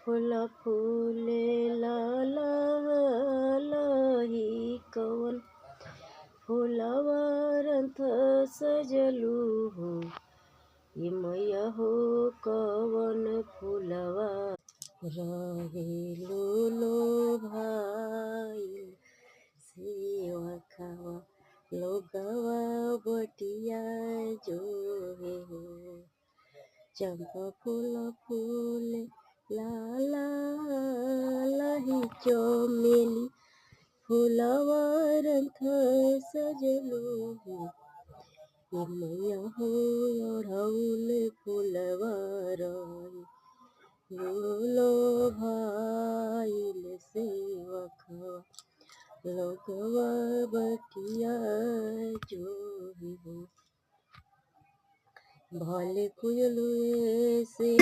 फूला फूले लाही कवन फुलवा रंथ सजलू हो ये मैया हो कवन फुलवा रहेलू लो भाई सेवा खावा लोगवा बटिया जो है हो चंपा फूल फूले लाही चमेली फुलवा रंथ सजलू हो ये मैया हो ओढ़ौल फुलवा लो भाईल सेवा खावा लोगवा बटिया जो हो भले पूजलू से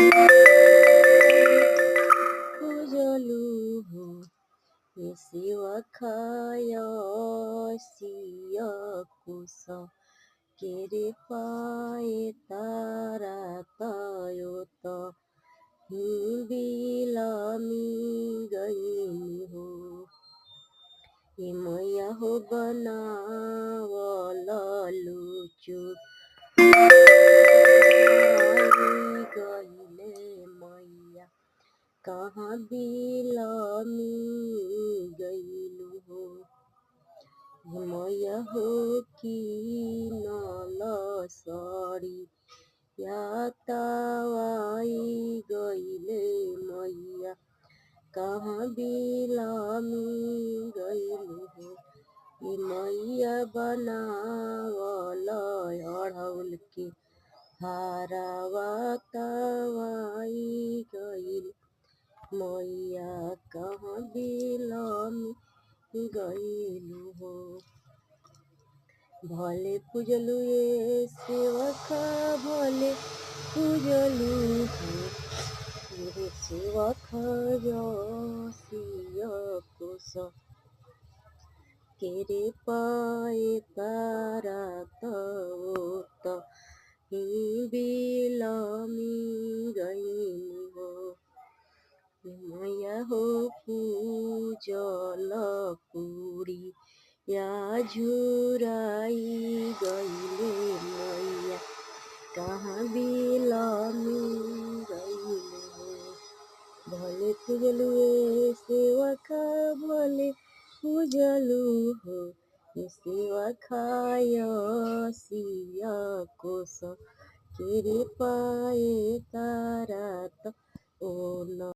पूजलू हो ये सेवा खाया सिया कुसा केरे पाए तारा तायो तो बिलामी गई हो ये मैया हो बनावला लूचू गईले मैया कहाँ बिलामी गईलू हो ये मैया हो की नाला साड़ी या तावाई गईले मैया कहाँ बिलामी गईलू हो ये मैया बनावला अढ़ौल के हारावा तावाई गईल मैया कहाँ बिलामी गईलू हो भले पूजलू ये सेवका भले पूजलू हो ये सेवका सिया कोसा केरे पाए तारा तो बिलामी गई हो मैया हो पूजल पूरी या झुराई गईले मैया कहाँ बिलामी गईले हो भले पूजलू सेवका भले पूजलू हो ये सेवा खाया सिया कोसा केरे पाए तारा तो ओ